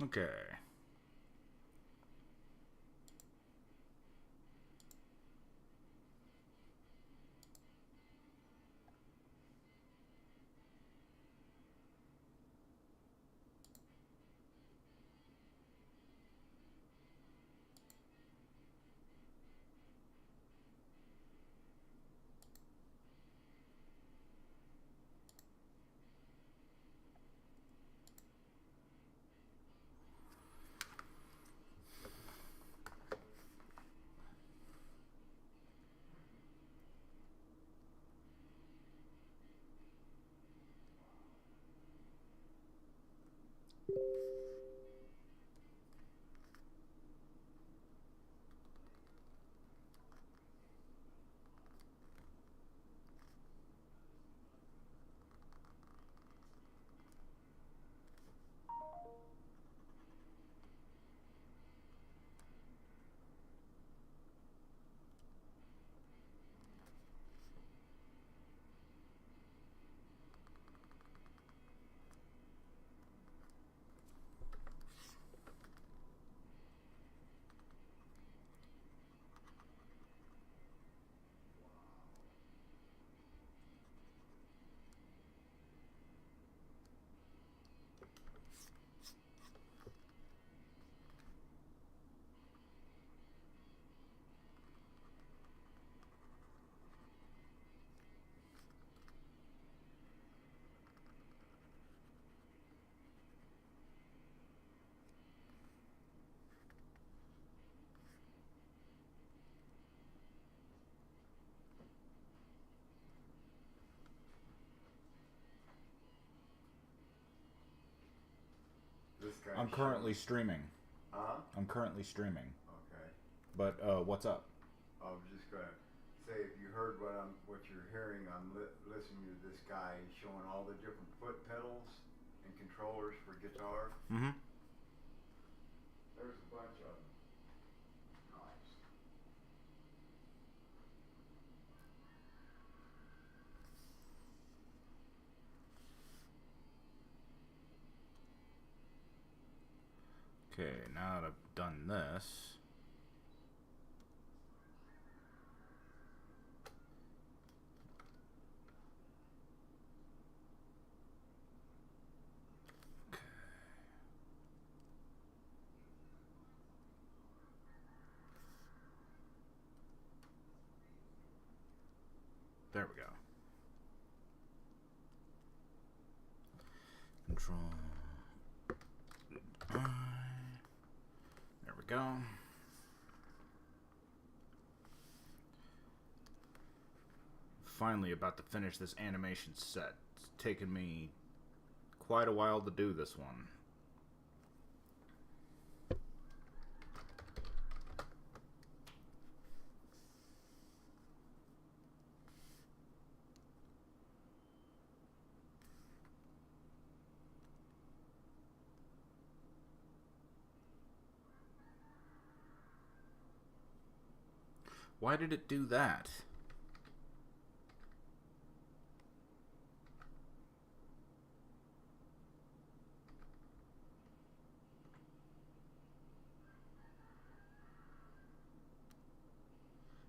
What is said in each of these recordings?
Okay. This guy I'm currently showing. streaming. Huh? I'm currently streaming. Okay. But what's up? I was just gonna say if you heard what you're hearing, I'm listening to this guy showing all the different foot pedals and controllers for guitar. Mm-hmm. There's a bunch of them. Nice. Okay, now that I've done this. Okay. There we go. Control I. There we go. Finally about to finish this animation set. It's taken me quite a while to do this one. Why did it do that?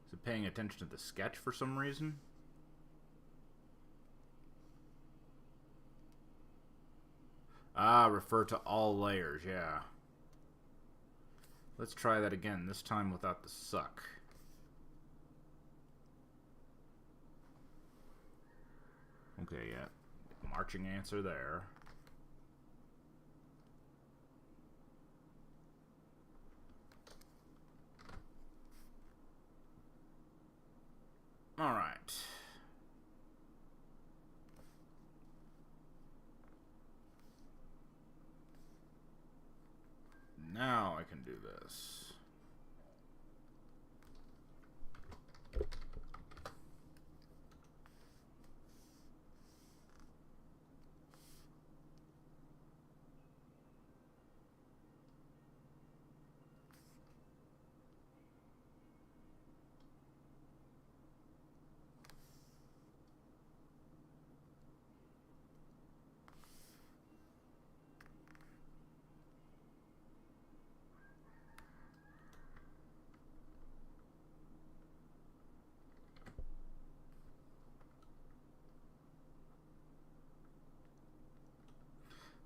Is it paying attention to the sketch for some reason? Ah, refer to all layers, yeah. Let's try that again, this time without the suck. Okay, yeah. Marching answer there. Alright. Now I can do this.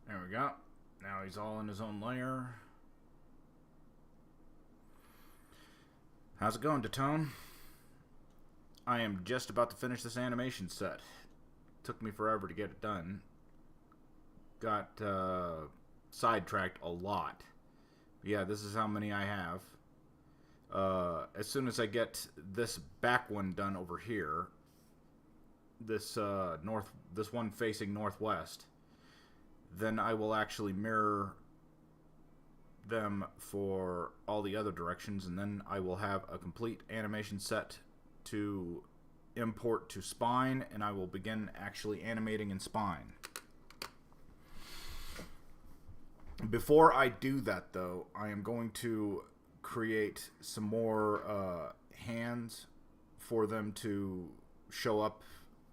There we go. Now he's all in his own layer. How's it going, Datone? I am just about to finish this animation set. Took me forever to get it done. Got sidetracked a lot. Yeah, this is how many I have. As soon as I get this back one done over here, this one facing northwest, then I will actually mirror them for all the other directions, and then I will have a complete animation set to import to Spine, and I will begin actually animating in Spine. Before I do that, though, I am going to create some more hands for them to show up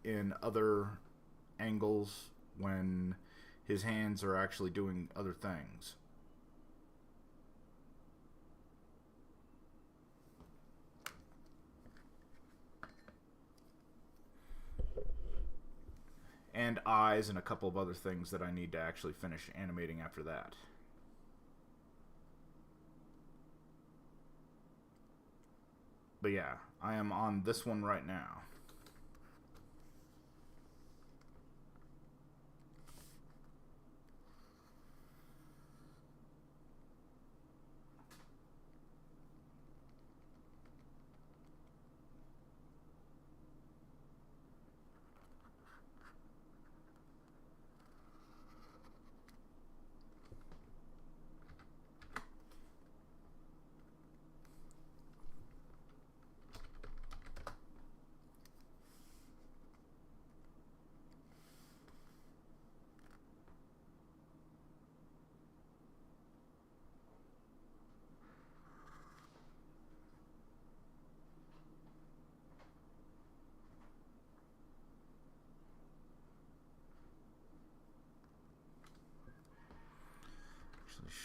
in other angles when his hands are actually doing other things. And eyes and a couple of other things that I need to actually finish animating after that. But yeah, I am on this one right now.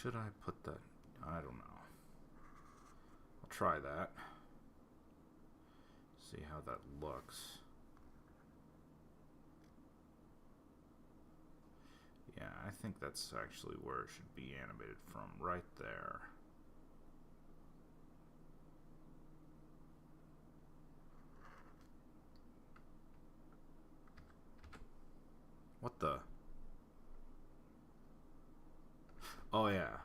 Should I put that? I don't know. I'll try that. See how that looks. Yeah, I think that's actually where it should be animated from, right there. What the? Oh, yeah.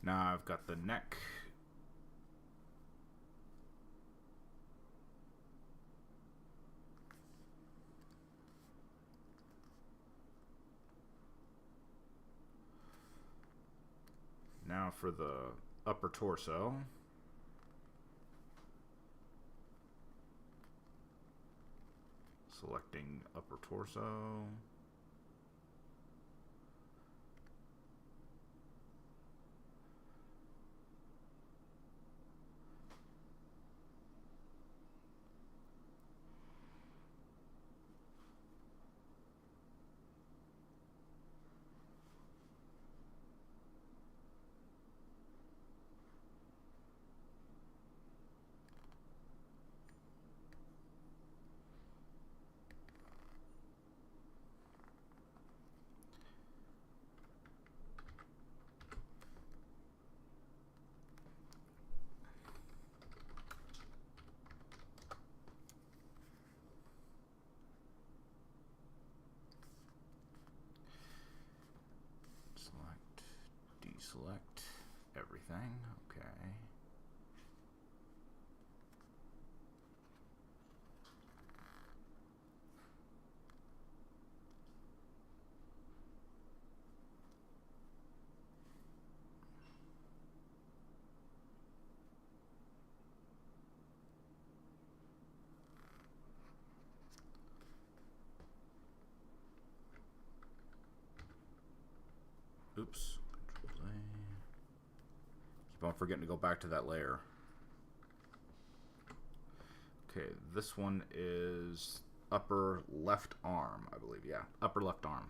Now I've got the neck. Now for the upper torso. Selecting upper torso. Deselect everything. Okay. Oops. Keep on forgetting to go back to that layer. Okay, this one is upper left arm, I believe. Yeah, upper left arm.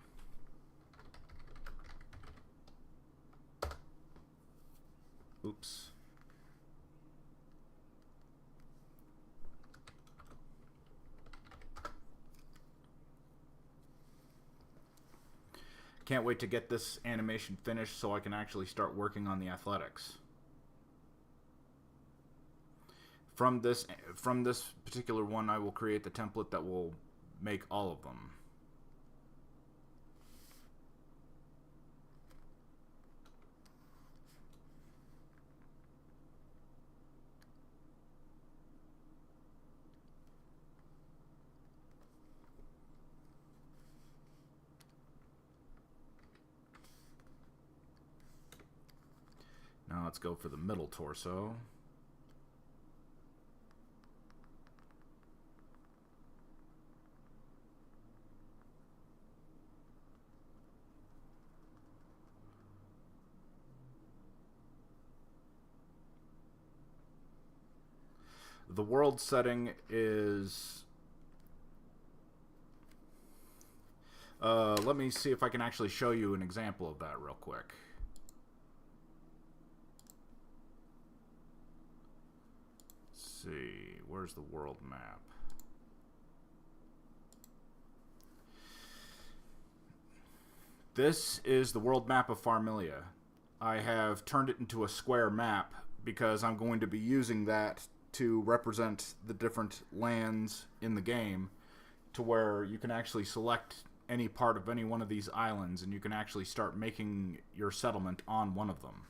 Oops. Can't wait to get this animation finished so I can actually start working on the athletics. From this particular one, I will create the template that will make all of them. Now let's go for the middle torso. The world setting is... let me see if I can actually show you an example of that real quick. Let's see, where's the world map? This is the world map of Farmilia. I have turned it into a square map because I'm going to be using that to represent the different lands in the game, to where you can actually select any part of any one of these islands and you can actually start making your settlement on one of them.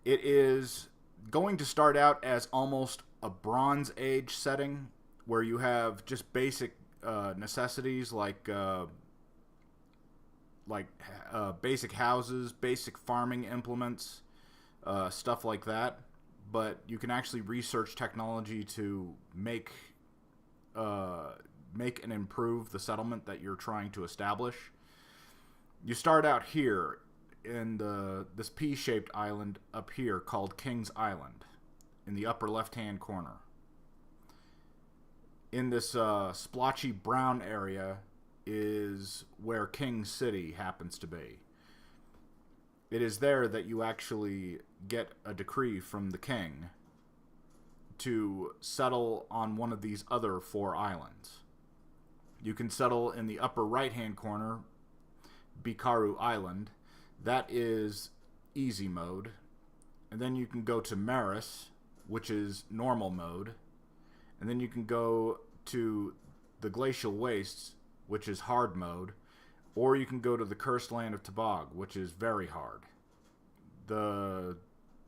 It is going to start out as almost a Bronze Age setting where you have just basic necessities like basic houses, basic farming implements, stuff like that. But you can actually research technology to make and improve the settlement that you're trying to establish. You start out here in this P-shaped island up here called King's Island in the upper left-hand corner. In this splotchy brown area is where King City happens to be. It is there that you actually get a decree from the king to settle on one of these other 4 islands. You can settle in the upper right-hand corner, Bikaru Island. That is easy mode. And then you can go to Maris, which is normal mode. And then you can go to the Glacial Wastes, which is hard mode. Or you can go to the Cursed Land of Tabog, which is very hard. The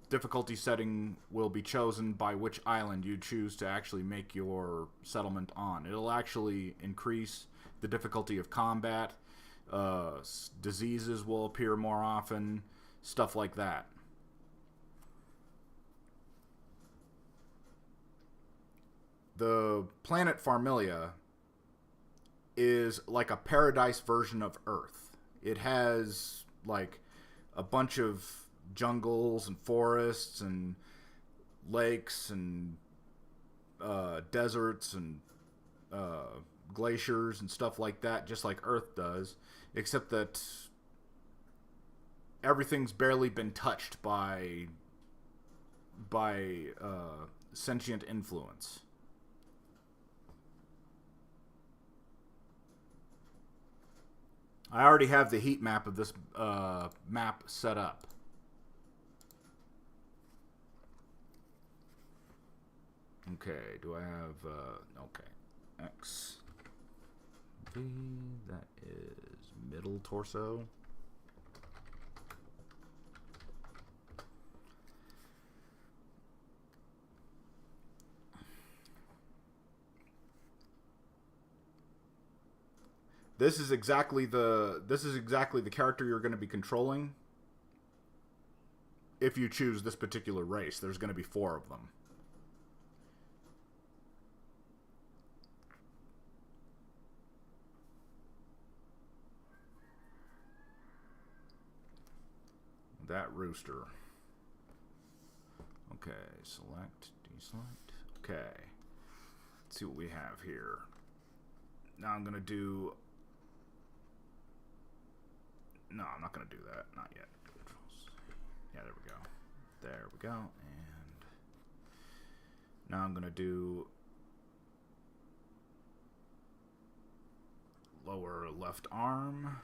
difficulty setting will be chosen by which island you choose to actually make your settlement on. It'll actually increase the difficulty of combat. Diseases will appear more often. Stuff like that. The planet Farmilia is like a paradise version of Earth. It has like a bunch of jungles and forests and lakes and deserts and glaciers and stuff like that, just like Earth does, except that everything's barely been touched by sentient influence. I already have the heat map of this map set up. Okay, do I have, okay, X, V, that is middle torso. This is exactly the character you're going to be controlling. If you choose this particular race, there's going to be 4 of them. That rooster. Okay, select, deselect. Okay. Let's see what we have here. Now I'm going to do... No, I'm not going to do that. Not yet. Yeah, there we go. There we go. And now I'm going to do lower left arm.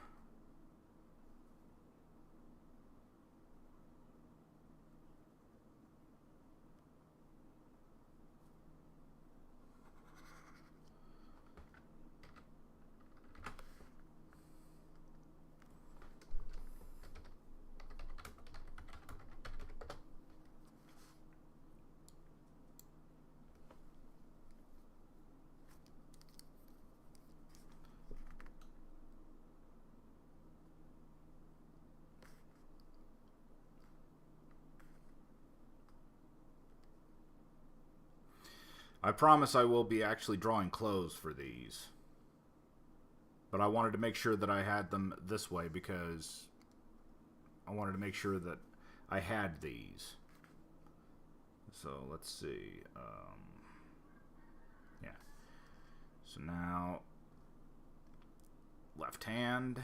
I promise I will be actually drawing clothes for these. But I wanted to make sure that I had them this way because I wanted to make sure that I had these. So let's see. Yeah. So now, left hand.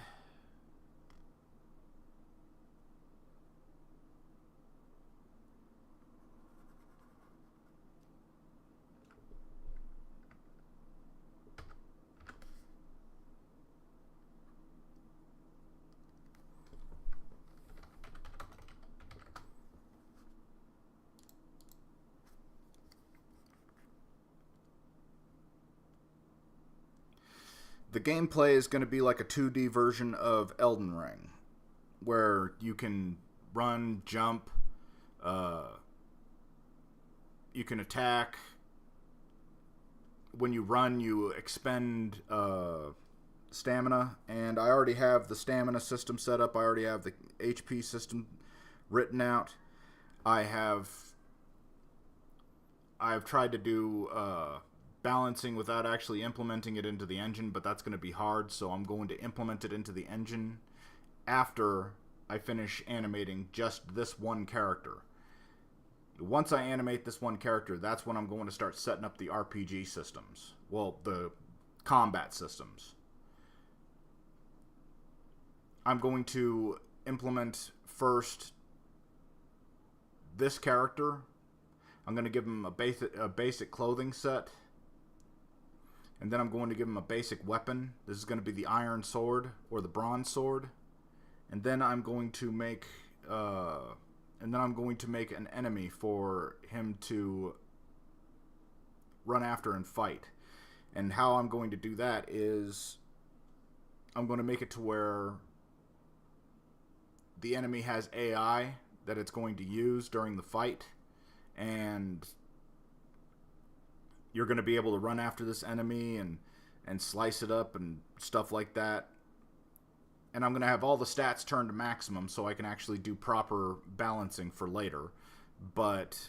The gameplay is going to be like a 2D version of Elden Ring, where you can run, jump, you can attack. When you run, you expend stamina, and I already have the stamina system set up. I already have the HP system written out. I've tried to do balancing without actually implementing it into the engine, but that's going to be hard, so I'm going to implement it into the engine after I finish animating just this one character. Once I animate this one character, that's when I'm going to start setting up the RPG systems. Well, the combat systems. I'm going to implement first this character. I'm going to give him a basic clothing set. And then I'm going to give him a basic weapon. This is going to be the iron sword or the bronze sword. And then I'm going to make an enemy for him to run after and fight. And how I'm going to do that is I'm going to make it to where the enemy has AI that it's going to use during the fight, and you're going to be able to run after this enemy and slice it up and stuff like that. And I'm going to have all the stats turned to maximum so I can actually do proper balancing for later. But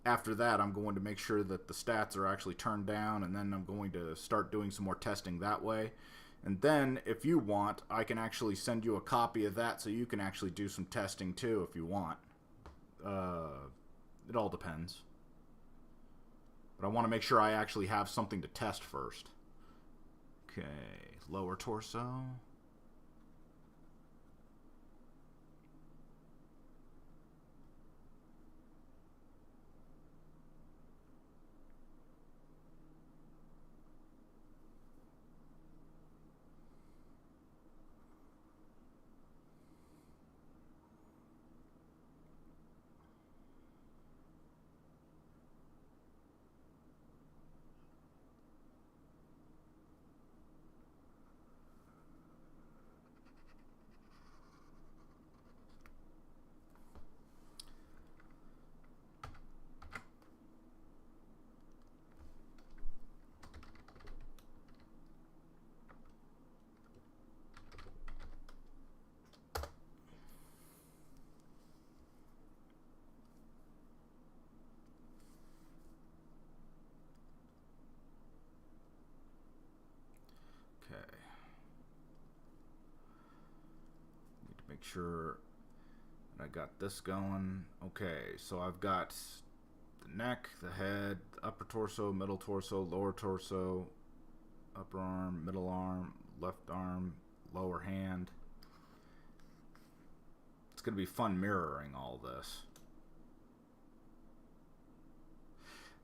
after that, I'm going to make sure that the stats are actually turned down, and then I'm going to start doing some more testing that way. And then, if you want, I can actually send you a copy of that so you can actually do some testing too if you want. It all depends. But I want to make sure I actually have something to test first. Okay, lower torso. Make sure I got this going. Okay, so I've got the neck, the head, the upper torso, middle torso, lower torso, upper arm, middle arm, left arm, lower hand. It's going to be fun mirroring all this.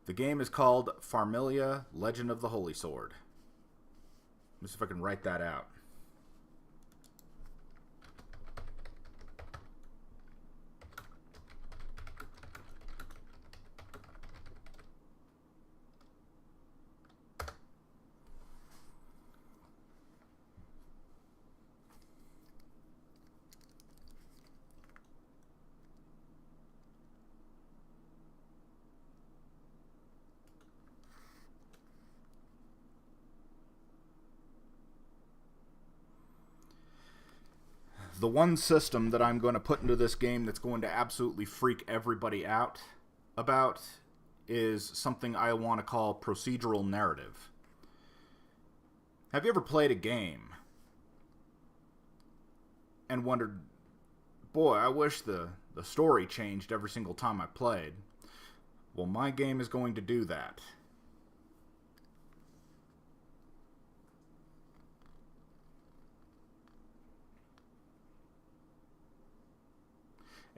The game is called Pharmelia Legend of the Holy Sword. Let me see if I can write that out. The one system that I'm going to put into this game that's going to absolutely freak everybody out about is something I want to call procedural narrative. Have you ever played a game and wondered, boy, I wish the story changed every single time I played? Well, my game is going to do that.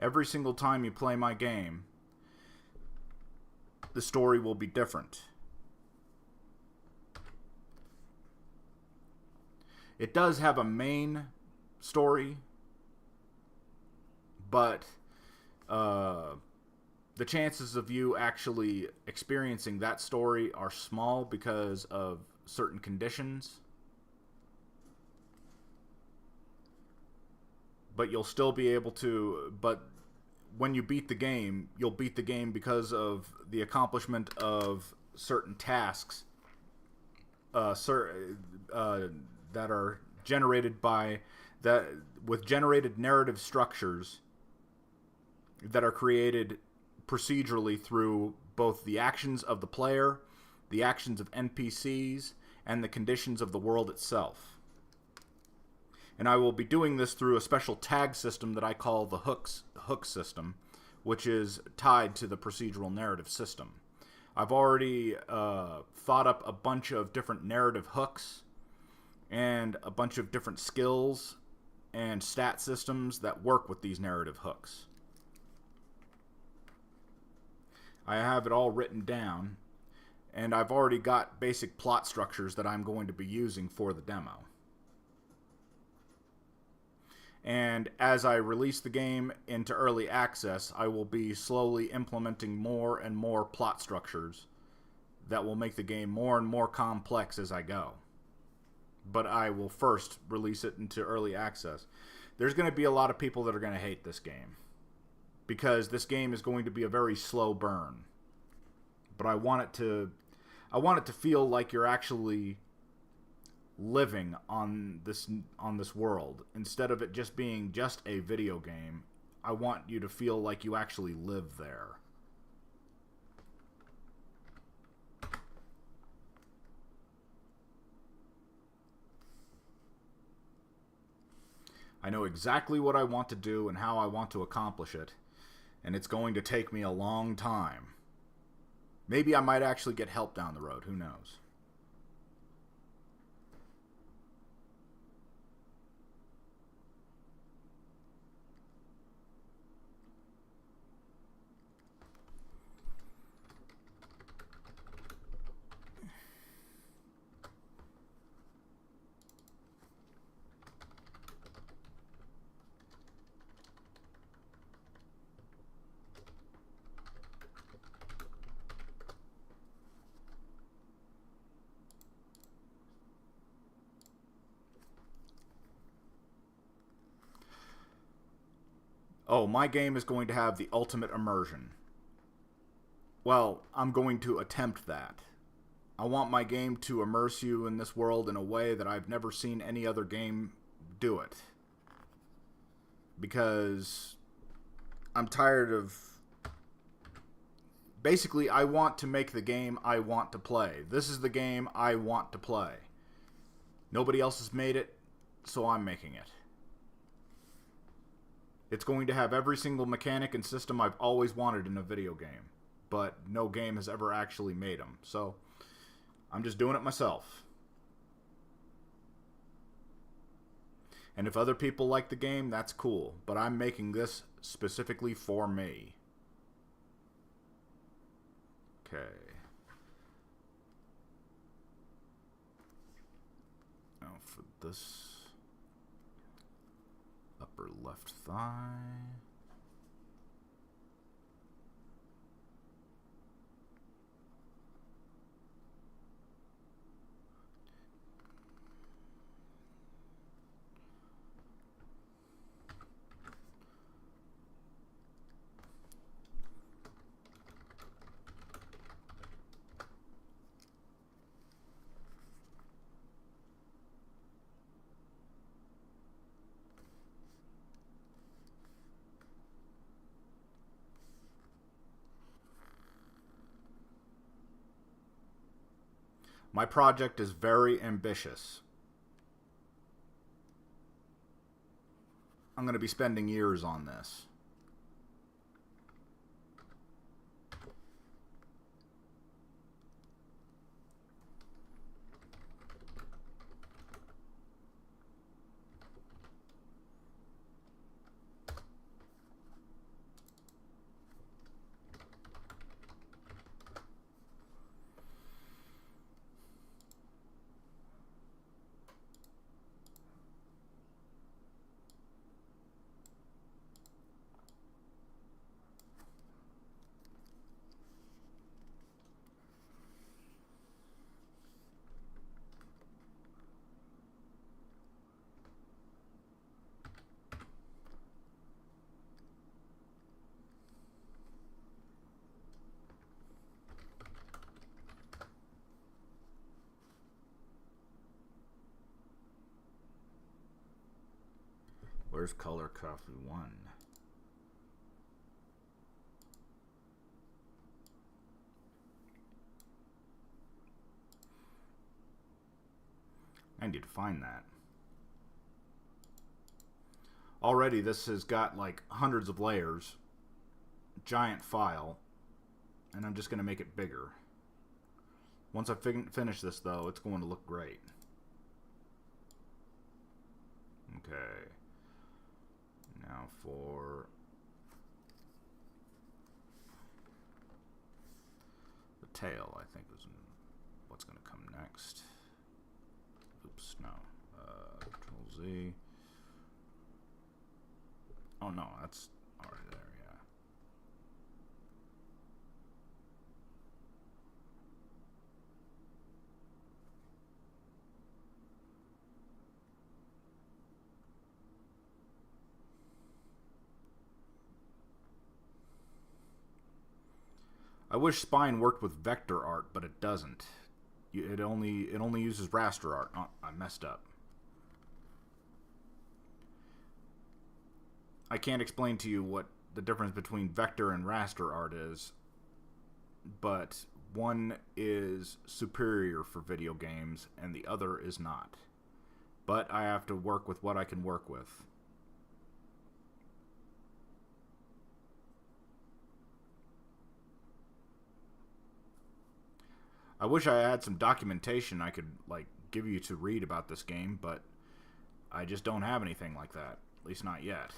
Every single time you play my game, the story will be different. It does have a main story, but the chances of you actually experiencing that story are small because of certain conditions. But you'll still be able to, but when you beat the game, you'll beat the game because of the accomplishment of certain tasks that are generated by that, with generated narrative structures that are created procedurally through both the actions of the player, the actions of NPCs, and the conditions of the world itself. And I will be doing this through a special tag system that I call the hook system, which is tied to the procedural narrative system. I've already thought up a bunch of different narrative hooks and a bunch of different skills and stat systems that work with these narrative hooks. I have it all written down, and I've already got basic plot structures that I'm going to be using for the demo. And as I release the game into early access, I will be slowly implementing more and more plot structures that will make the game more and more complex as I go. But I will first release it into early access. There's going to be a lot of people that are going to hate this game, because this game is going to be a very slow burn. But I want it to feel like you're actually living on this world. Instead of it just being just a video game, I want you to feel like you actually live there. I know exactly what I want to do and how I want to accomplish it, and it's going to take me a long time. Maybe I might actually get help down the road, who knows? Oh, my game is going to have the ultimate immersion. Well, I'm going to attempt that. I want my game to immerse you in this world in a way that I've never seen any other game do it. Because I'm tired of... Basically, I want to make the game I want to play. This is the game I want to play. Nobody else has made it, so I'm making it. It's going to have every single mechanic and system I've always wanted in a video game, but no game has ever actually made them, so I'm just doing it myself. And if other people like the game, that's cool, but I'm making this specifically for me. Okay. this. Upper left thigh. My project is very ambitious. I'm going to be spending years on this. Where's Color Coffee 1? I need to find that. Already this has got like hundreds of layers. Giant file. And I'm just going to make it bigger. Once I finish this though, it's going to look great. Okay. Now for the tail, I think is what's going to come next. Oops, no. Control Z. Oh no, that's already there, yeah. I wish Spine worked with vector art, but it doesn't. It only uses raster art. Oh, I messed up. I can't explain to you what the difference between vector and raster art is, but one is superior for video games and the other is not. But I have to work with what I can work with. I wish I had some documentation I could like give you to read about this game, but I just don't have anything like that. At least not yet.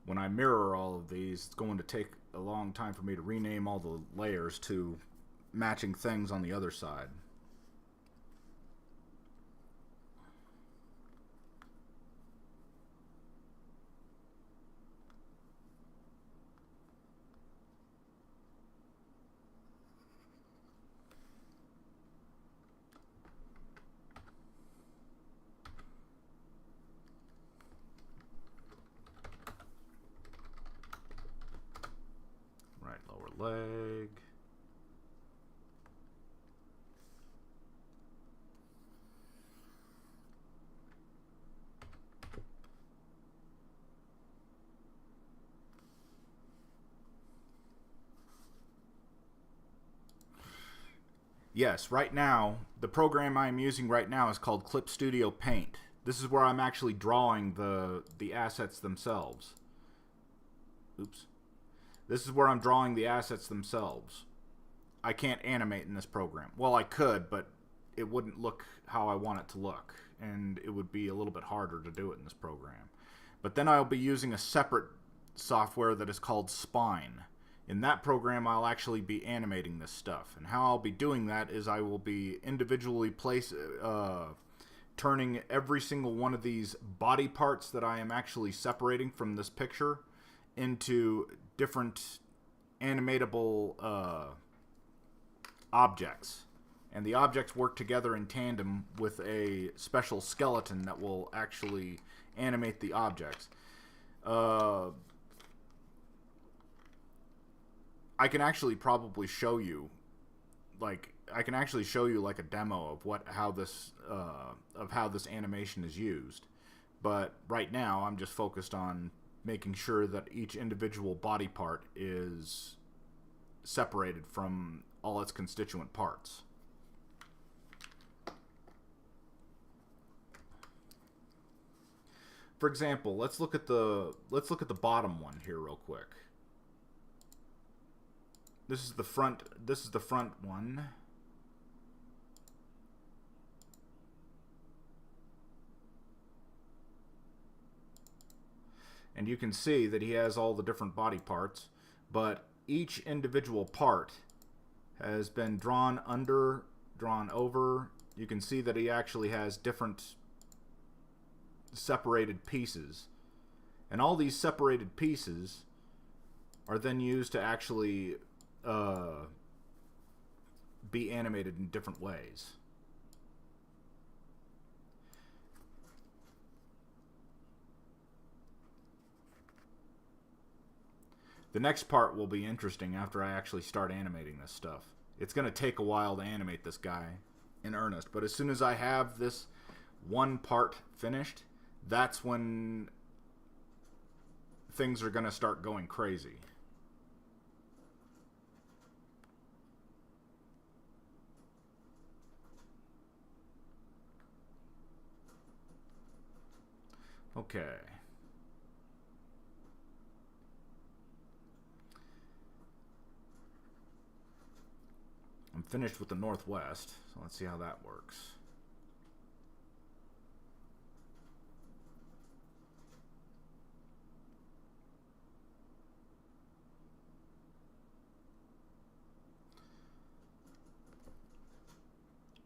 When I mirror all of these, it's going to take a long time for me to rename all the layers to matching things on the other side. Leg. Yes, right now, the program I'm using right now is called Clip Studio Paint. This is where I'm actually drawing the assets themselves. Oops. This is where I'm drawing the assets themselves. I can't animate in this program. Well, I could, but it wouldn't look how I want it to look, and it would be a little bit harder to do it in this program. But then I'll be using a separate software that is called Spine. In that program, I'll actually be animating this stuff. And how I'll be doing that is I will be individually turning every single one of these body parts that I am actually separating from this picture into different animatable objects. And the objects work together in tandem with a special skeleton that will actually animate the objects. I can actually probably show you, like a demo of how this animation is used. But right now, I'm just focused on making sure that each individual body part is separated from all its constituent parts. For example, let's look at the bottom one here real quick. This is the front one. And you can see that he has all the different body parts, but each individual part has been drawn under, drawn over. You can see that he actually has different separated pieces. And all these separated pieces are then used to actually be animated in different ways. The next part will be interesting after I actually start animating this stuff. It's going to take a while to animate this guy in earnest, but as soon as I have this one part finished, that's when things are going to start going crazy. Okay. I'm finished with the Northwest, so let's see how that works.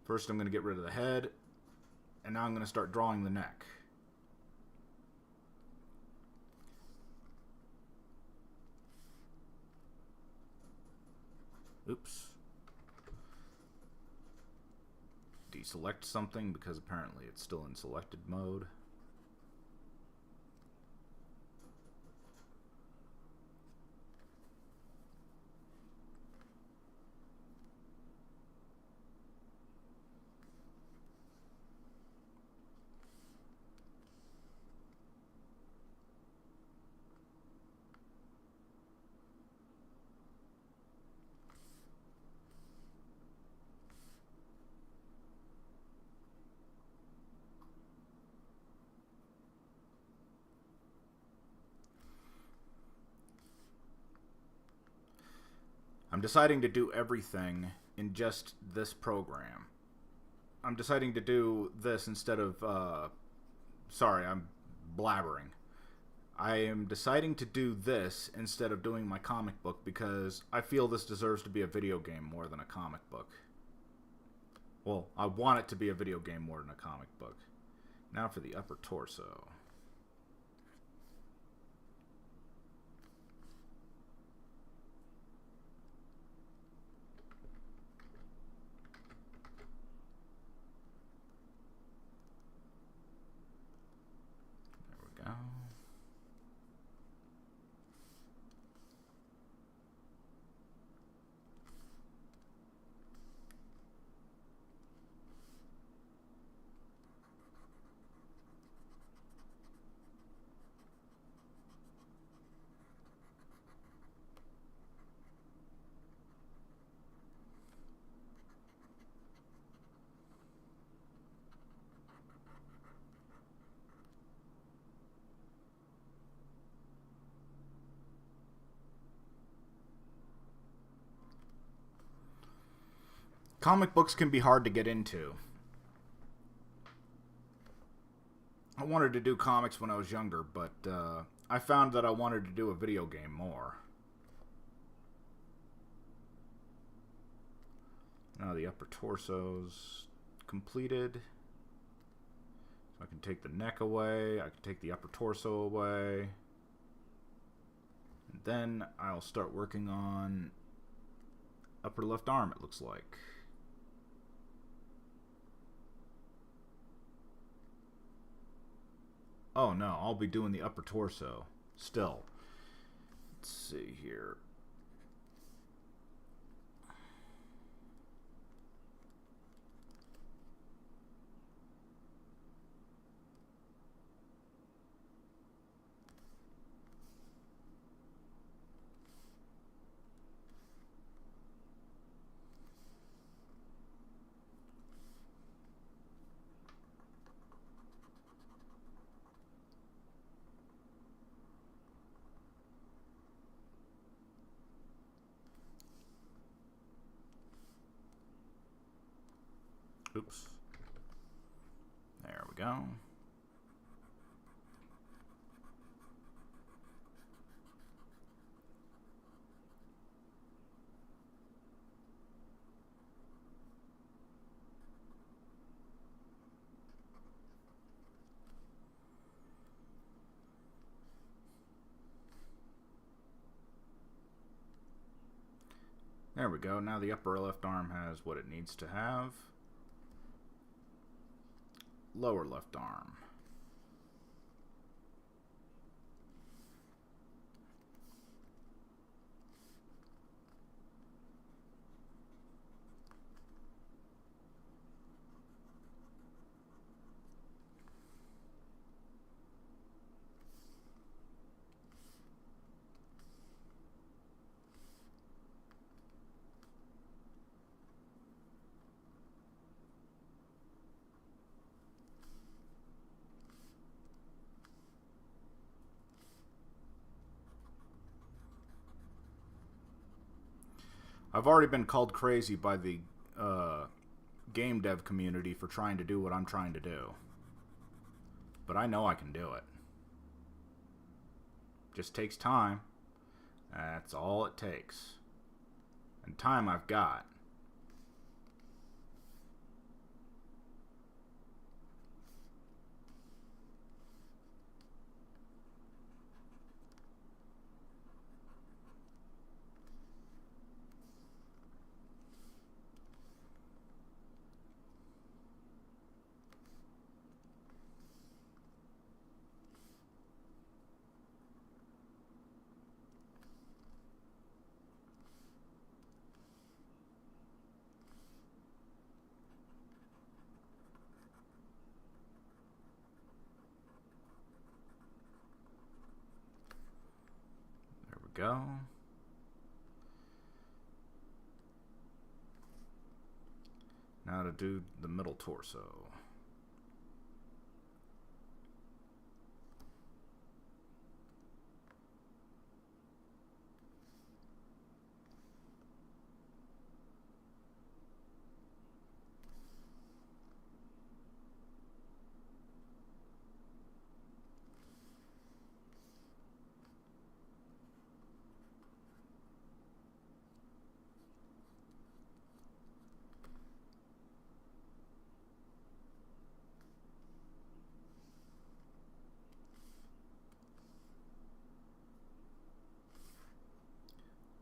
First I'm going to get rid of the head, and now I'm going to start drawing the neck. Oops. Deselect something because apparently it's still in selected mode. I'm deciding to do everything in just this program. I'm deciding to do this instead of, sorry, I'm blabbering. I am deciding to do this instead of doing my comic book because I feel this deserves to be a video game more than a comic book. Well, I want it to be a video game more than a comic book. Now for the upper torso. Go. Comic books can be hard to get into. I wanted to do comics when I was younger, but I found that I wanted to do a video game more. Now the upper torso's completed. So I can take the neck away. I can take the upper torso away. And then I'll start working on upper left arm, it looks like. Oh no, I'll be doing the upper torso still. Let's see here. Oops. There we go. There we go. Now the upper left arm has what it needs to have. Lower left arm. I've already been called crazy by the game dev community for trying to do what I'm trying to do. But I know I can do it. Just takes time. That's all it takes. And time I've got. Go. Now to do the middle torso.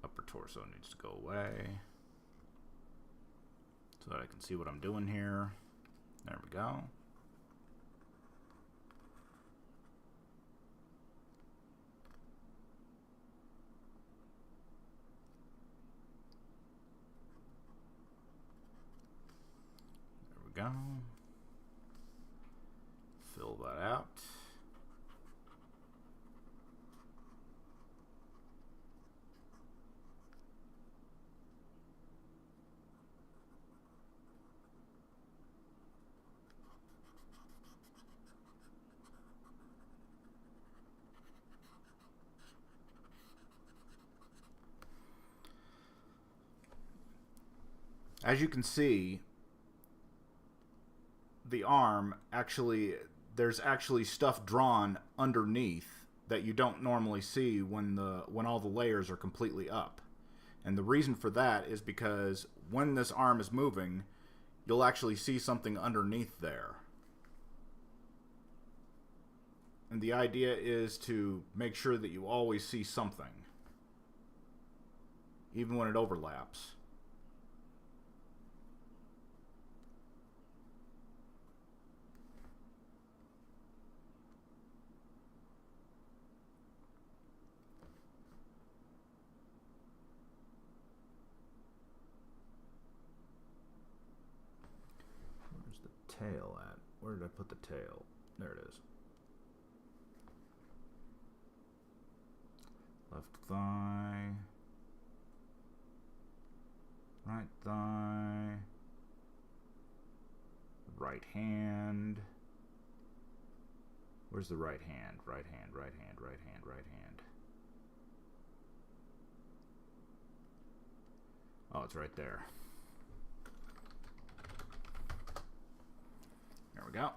Upper torso needs to go away so that I can see what I'm doing here. There we go. There we go. Fill that out. As you can see, the arm actually, there's actually stuff drawn underneath that you don't normally see when all the layers are completely up. And the reason for that is because when this arm is moving, you'll actually see something underneath there. And the idea is to make sure that you always see something, even when it overlaps. Where's the tail at? Where did I put the tail? There it is. Left thigh, right thigh, right hand. Where's the right hand? Right hand, right hand, right hand, right hand. Oh, it's right there. There we go.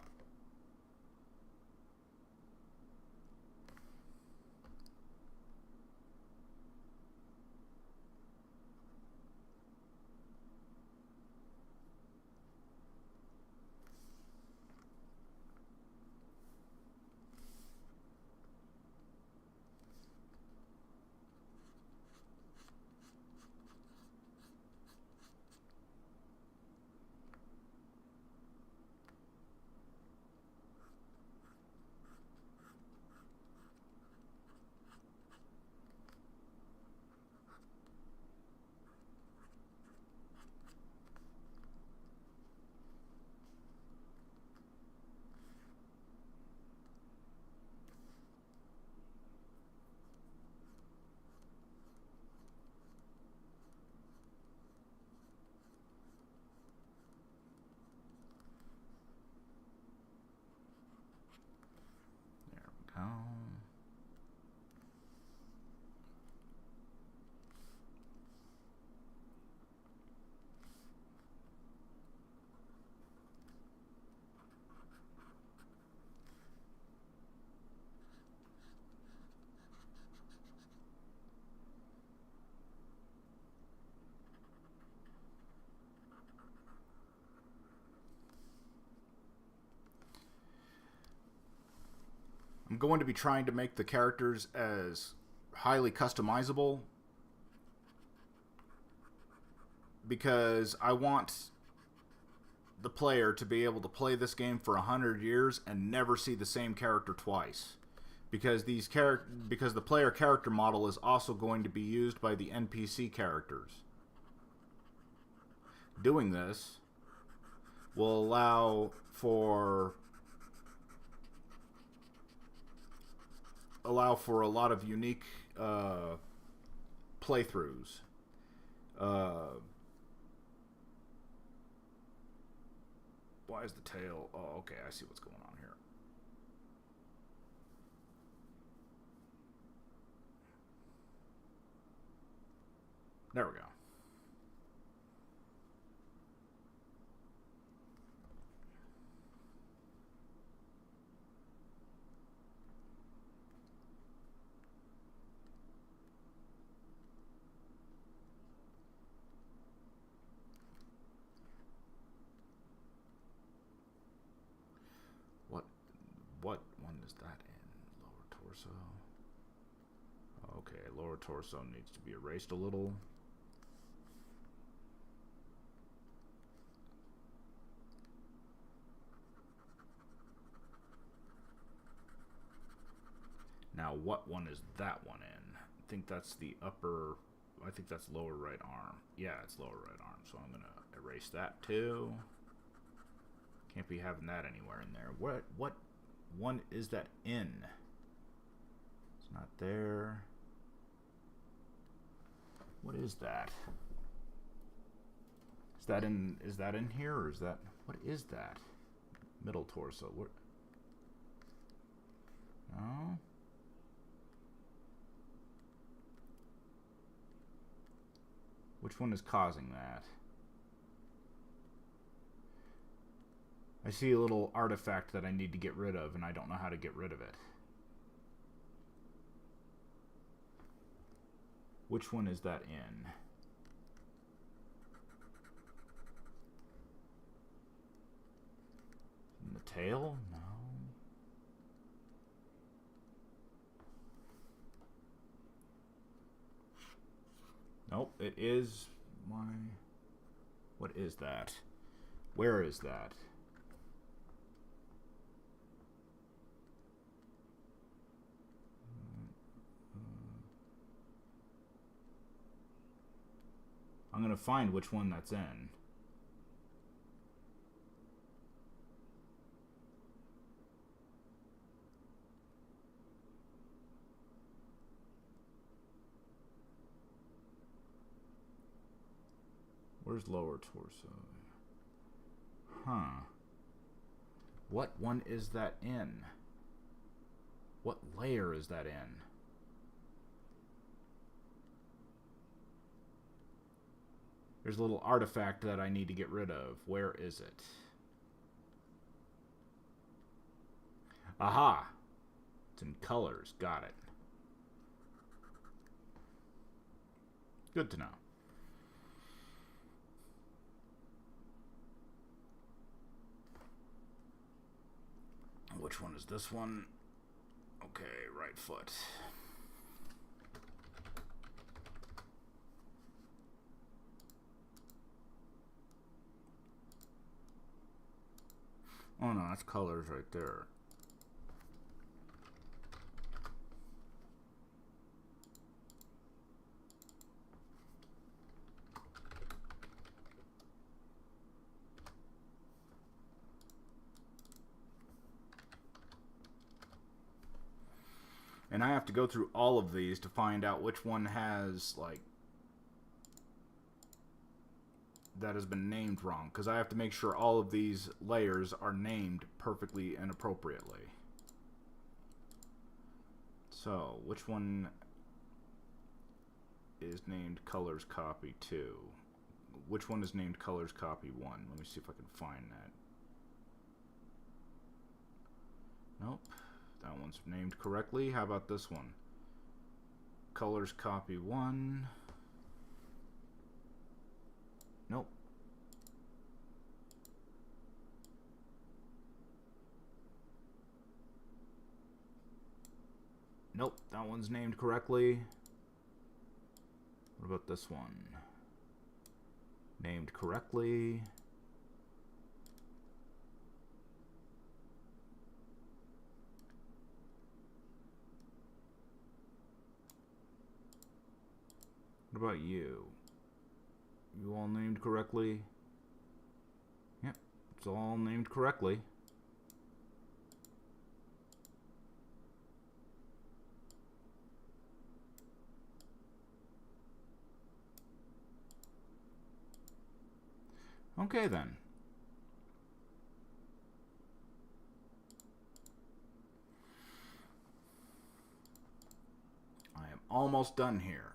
I'm going to be trying to make the characters as highly customizable because I want the player to be able to play this game for 100 years and never see the same character twice. Because because the player character model is also going to be used by the NPC characters. Doing this will allow for a lot of unique playthroughs. Why is the tail? Oh, okay, I see what's going on here. There we go. What one is that in? Lower torso. Okay, lower torso needs to be erased a little. Now, what one is that one in? I think that's the upper... I think that's lower right arm. Yeah, it's lower right arm, so I'm going to erase that too. Can't be having that anywhere in there. What one is that in? It's not there. What is that? Is that in here, or is that... What is that? Middle torso. What? No. Which one is causing that? I see a little artifact that I need to get rid of, and I don't know how to get rid of it. Which one is that in? In the tail? No. Nope, it is my... What is that? Where is that? I'm going to find which one that's in. Where's lower torso? Huh. What one is that in? What layer is that in? There's a little artifact that I need to get rid of. Where is it? Aha! It's in colors. Got it. Good to know. Which one is this one? Okay, right foot. Oh no, that's colors right there. And I have to go through all of these to find out which one has, like, that has been named wrong. Because I have to make sure all of these layers are named perfectly and appropriately. So, which one is named Colors Copy 2? Which one is named Colors Copy 1? Let me see if I can find that. Nope. That one's named correctly. How about this one? Colors Copy 1. Nope. Nope, that one's named correctly. What about this one? Named correctly. What about you? You all named correctly? Yep, it's all named correctly. Okay then. I am almost done here.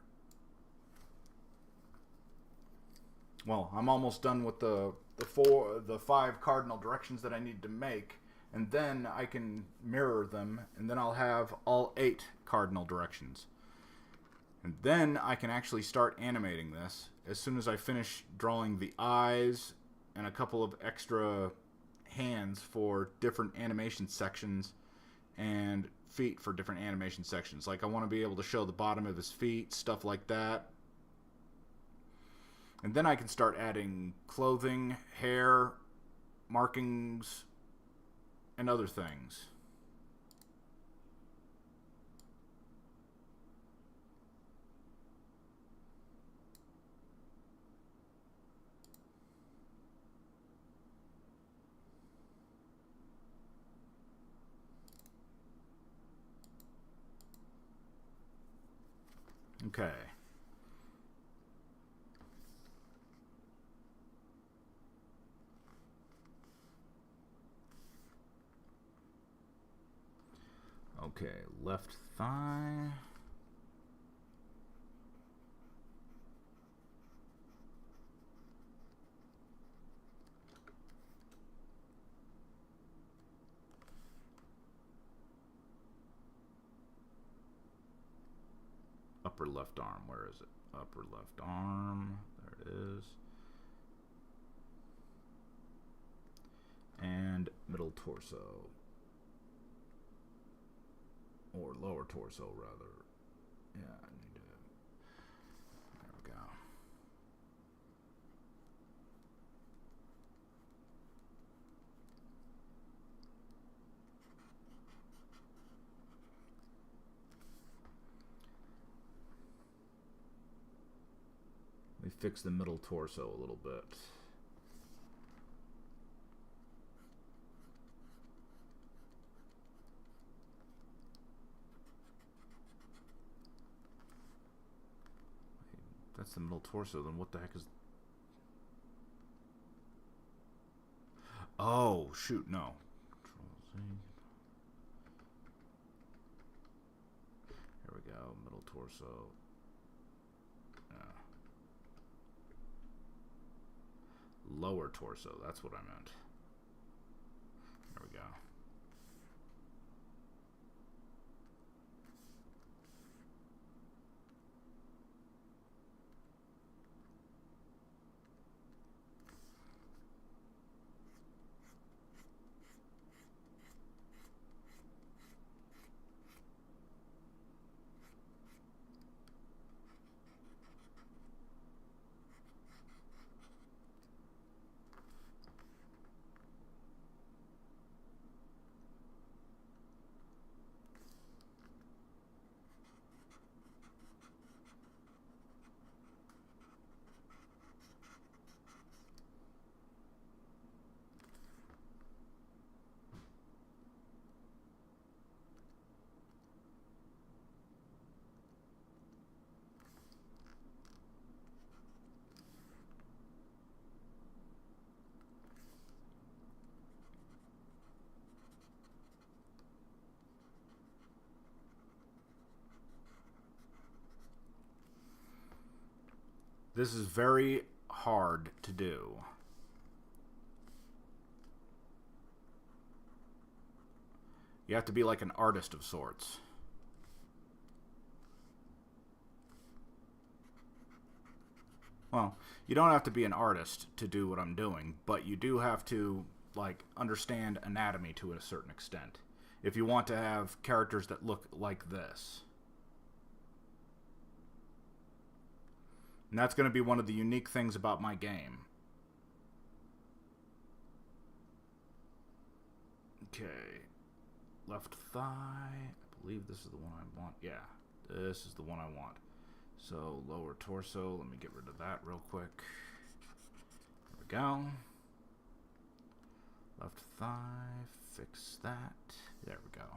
Well, I'm almost done with the 5 cardinal directions that I need to make, and then I can mirror them, and then I'll have all 8 cardinal directions. And then I can actually start animating this as soon as I finish drawing the eyes and a couple of extra hands for different animation sections and feet for different animation sections. Like, I want to be able to show the bottom of his feet, stuff like that. And then I can start adding clothing, hair, markings, and other things. Okay. Okay, left thigh. Upper left arm. Where is it? Upper left arm. There it is. And middle torso. Or lower torso, rather. Yeah, I need to... There we go. We fix the middle torso a little bit. That's the middle torso, then what the heck is... Oh, shoot, no. Control-Z. Here we go, middle torso. Lower torso, that's what I meant. There we go. This is very hard to do. You have to be like an artist of sorts. Well, you don't have to be an artist to do what I'm doing, but you do have to, like, understand anatomy to a certain extent. If you want to have characters that look like this. And that's going to be one of the unique things about my game. Okay. Left thigh. I believe this is the one I want. Yeah, this is the one I want. So, lower torso. Let me get rid of that real quick. There we go. Left thigh. Fix that. There we go.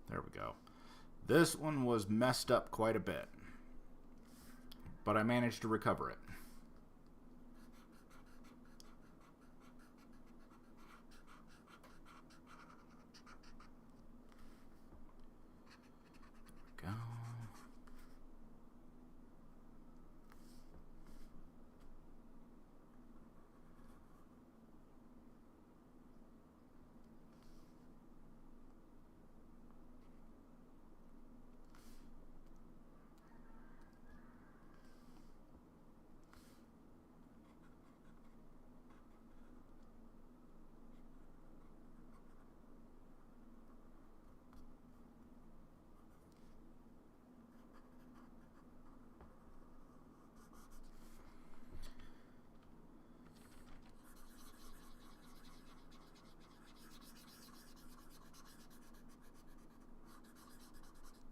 There we go. This one was messed up quite a bit, but I managed to recover it. There we go.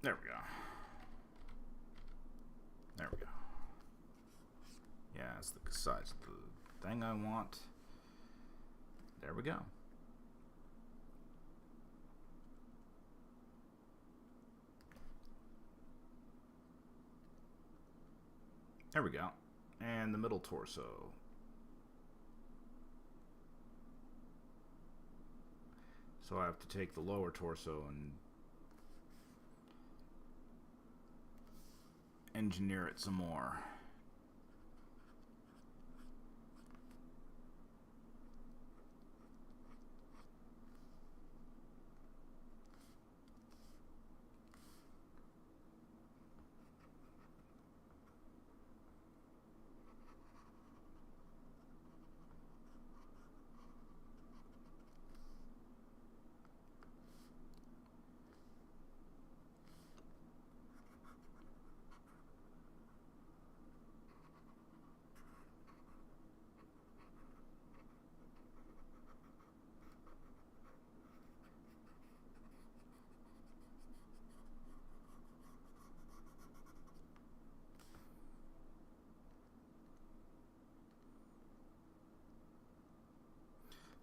There we go. There we go. Yeah, it's the size of the thing I want. There we go. There we go. And the middle torso. So I have to take the lower torso and engineer it some more.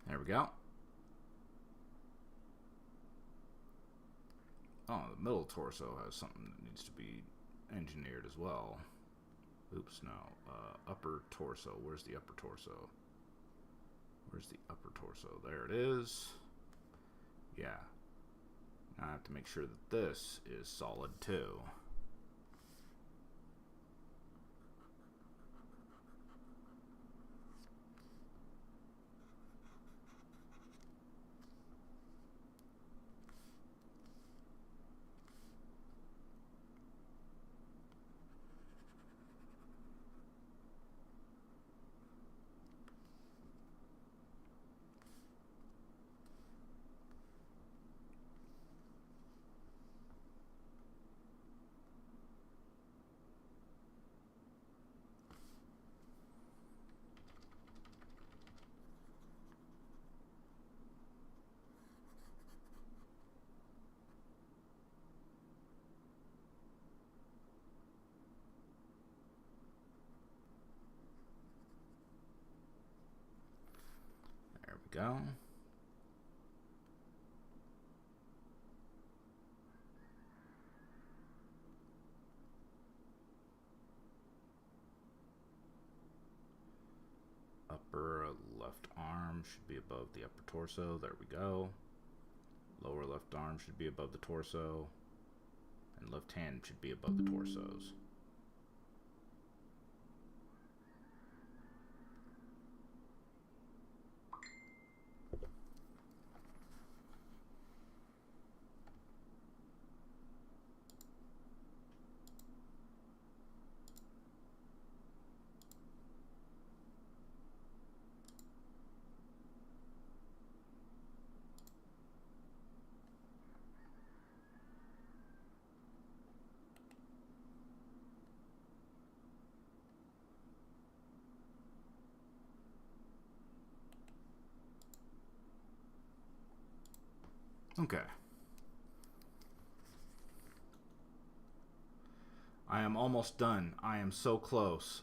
There we go. Oh, the middle torso has something that needs to be engineered as well. Oops, no. Upper torso. Where's the upper torso? Where's the upper torso? There it is. Yeah. Now I have to make sure that this is solid too. There we go. Upper left arm should be above the upper torso. There we go. Lower left arm should be above the torso. And left hand should be above the torsos. Okay. I am almost done. I am so close.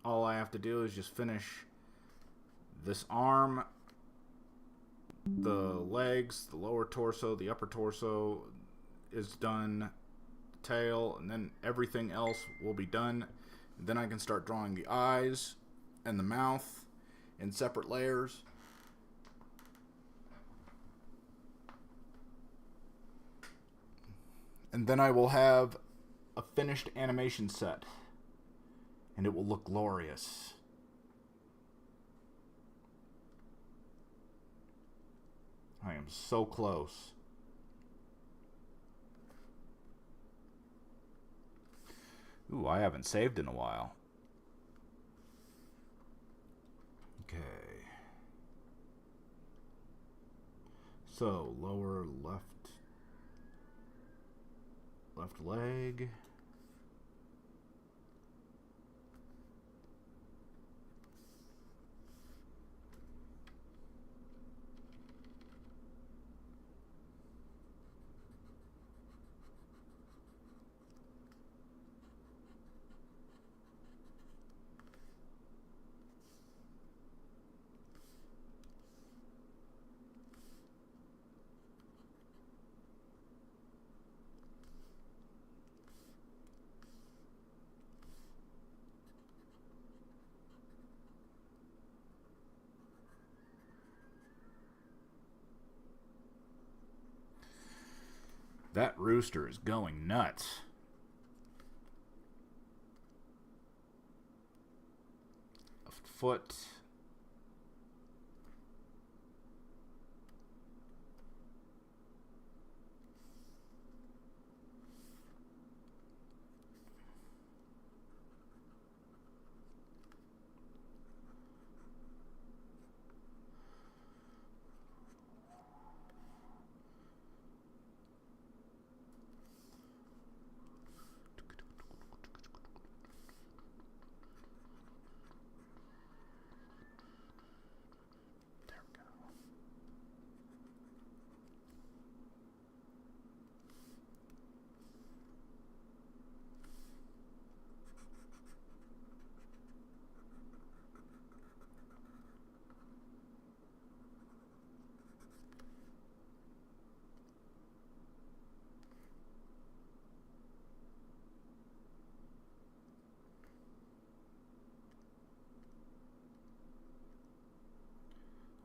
All I have to do is just finish this arm, the legs, the lower torso, the upper torso is done, the tail, and then everything else will be done. And then I can start drawing the eyes and the mouth in separate layers. And then I will have a finished animation set. And it will look glorious. I am so close. Ooh, I haven't saved in a while. Okay. So, lower left leg. That rooster is going nuts. Left foot.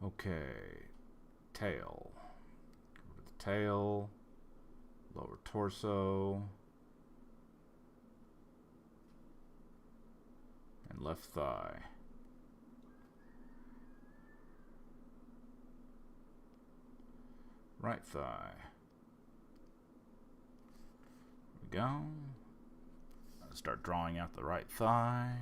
Okay, tail. Go to the tail, lower torso, and left thigh. Right thigh. There we go. Start drawing out the right thigh.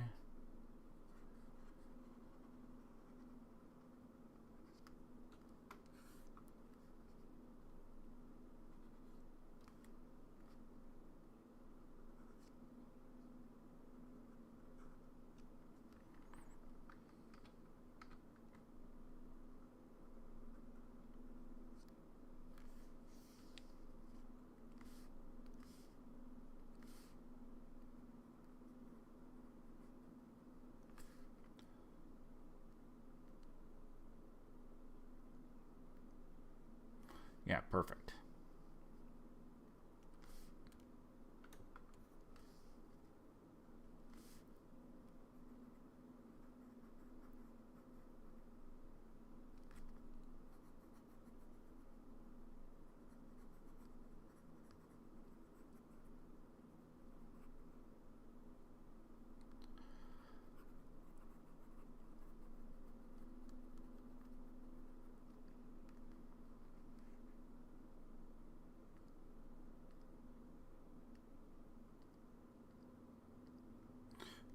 Yeah, perfect.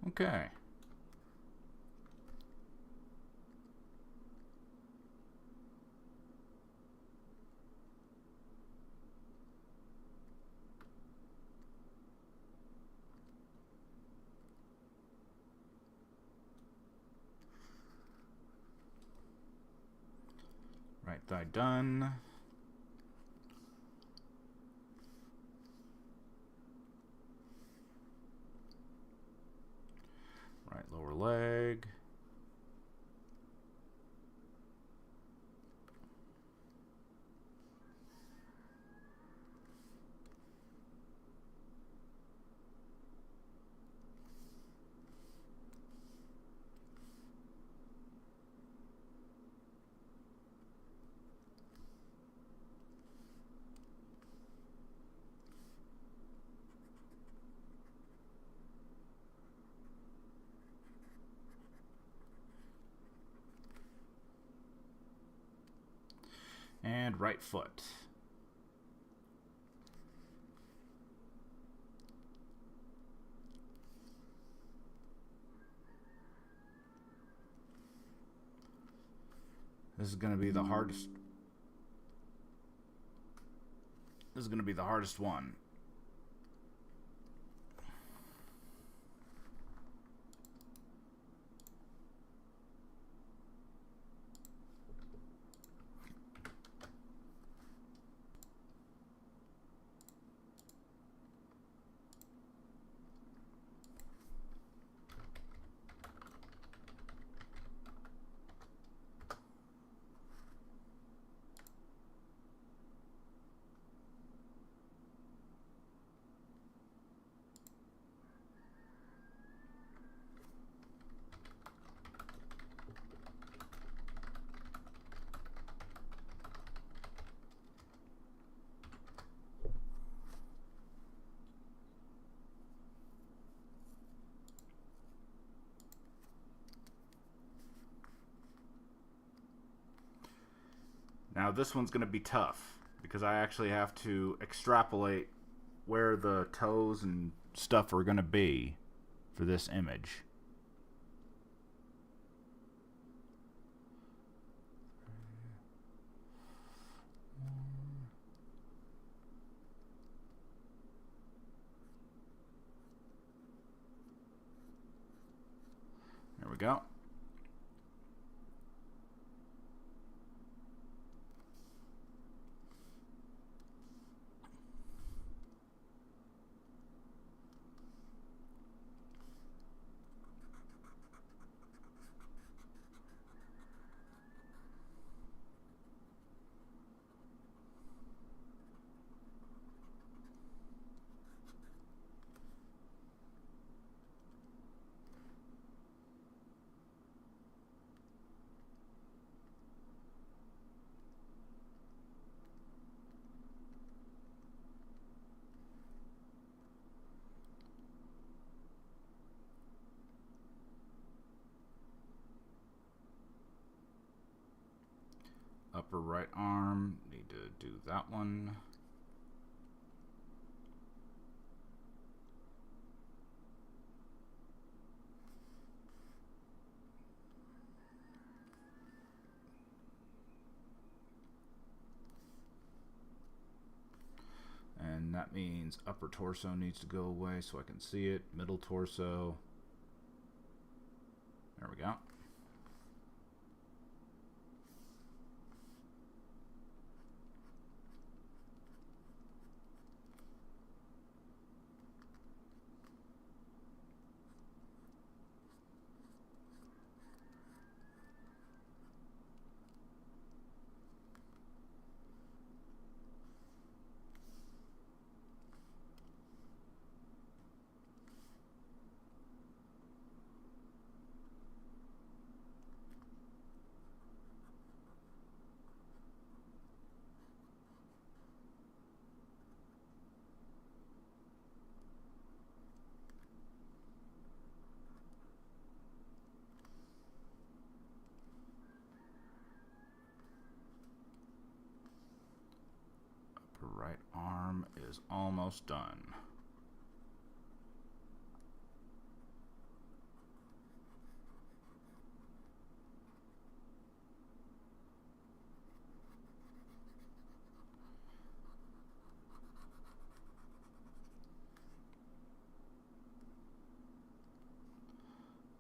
Okay. Right thigh done. Right lower leg. And right foot. This is going to be the hardest. This is going to be the hardest one. Now this one's going to be tough because I actually have to extrapolate where the toes and stuff are going to be for this image. There we go. Upper right arm, need to do that one. And that means upper torso needs to go away so I can see it. Middle torso. There we go. Right arm is almost done.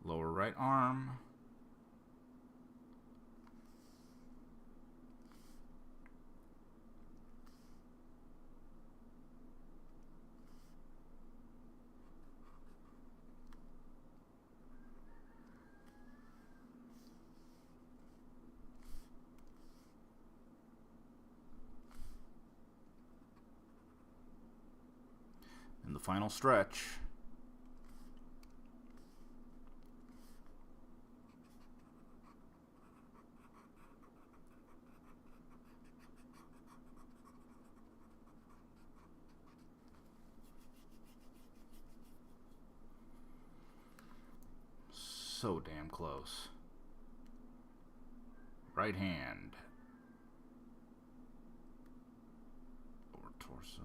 Lower right arm. And the final stretch. So damn close. Right hand. Lower torso.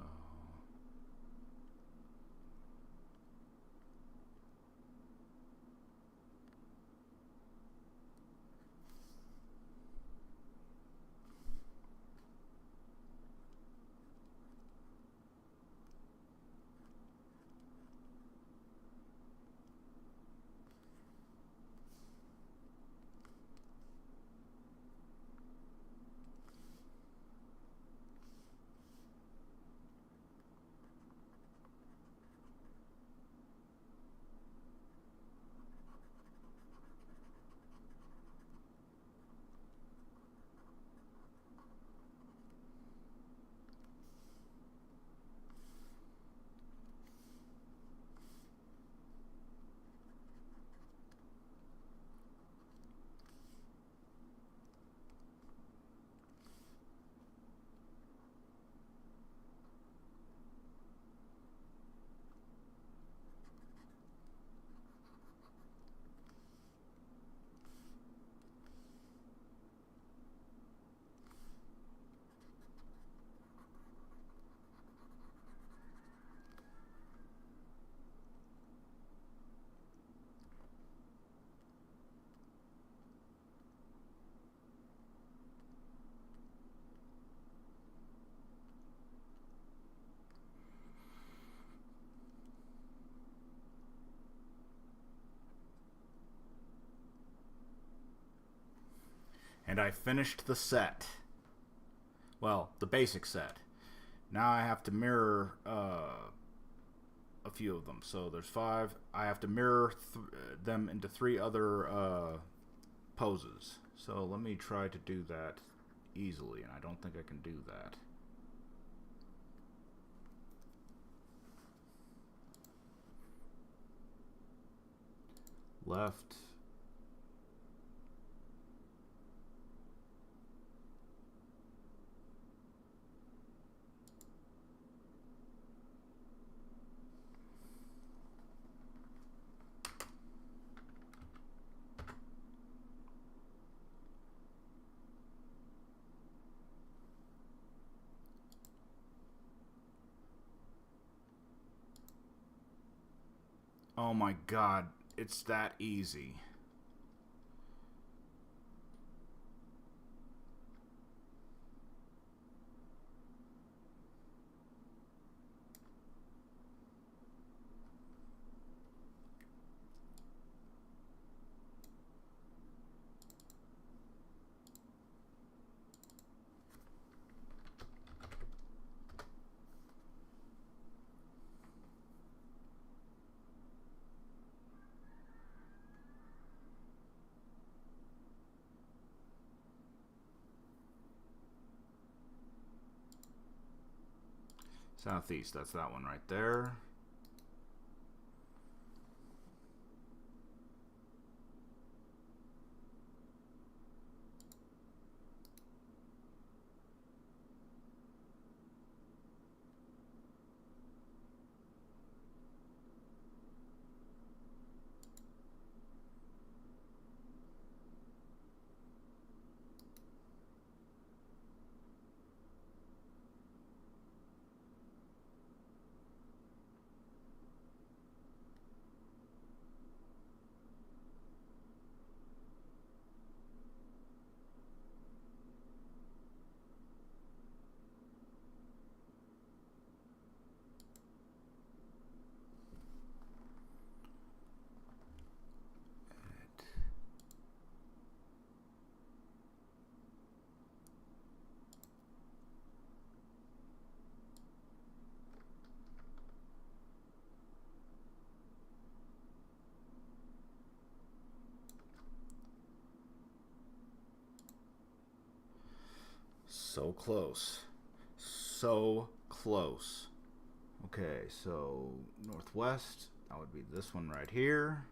And I finished the set. Well, the basic set. Now I have to mirror a few of them. So there's 5. I have to mirror them into 3 other poses. So let me try to do that easily, and I don't think I can do that. Left. Oh my god, it's that easy. Southeast, that's that one right there. So close. So close. Okay, so northwest, that would be this one right here.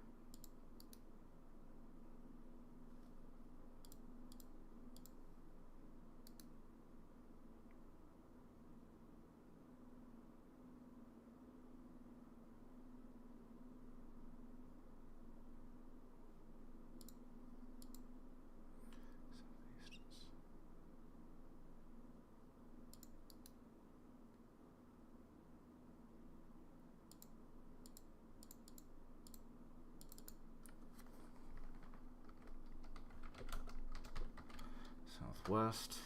Southwest.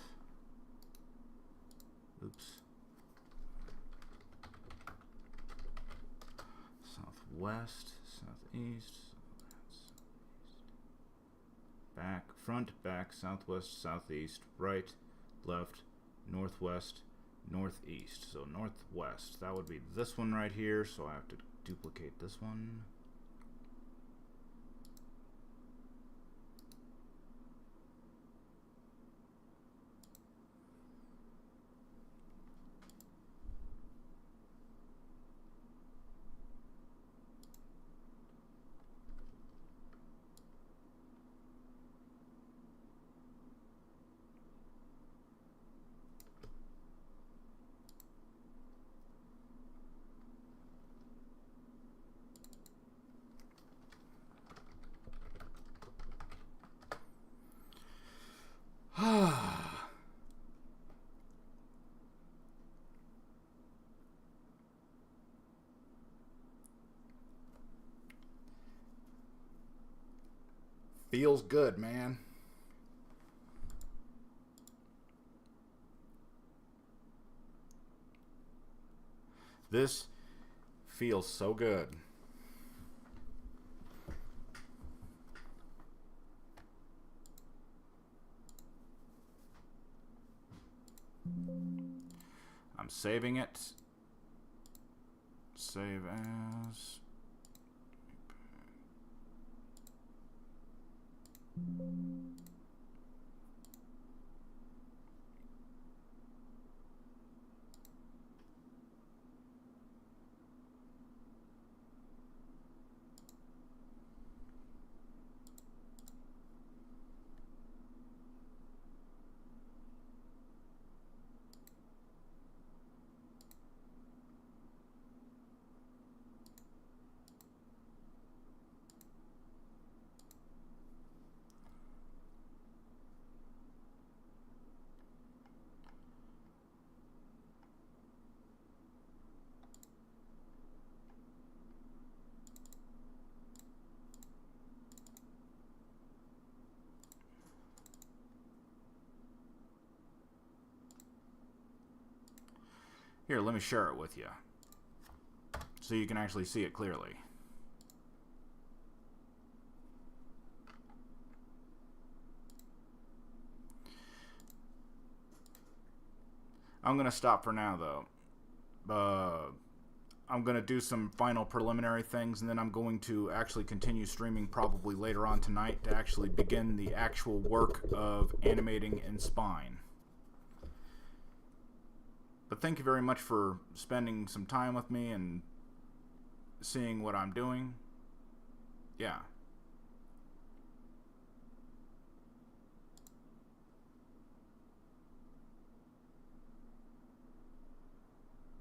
Oops. Southwest, southeast, back, front, back, southwest, southeast, right, left, northwest, northeast. So northwest, that would be this one right here, so I have to duplicate this one. Feels good, man. This feels so good. I'm saving it. Save as. Here, let me share it with you so you can actually see it clearly. I'm going to stop for now, though. I'm going to do some final preliminary things, and then I'm going to actually continue streaming probably later on tonight to actually begin the actual work of animating in Spine. But thank you very much for spending some time with me and seeing what I'm doing. Yeah.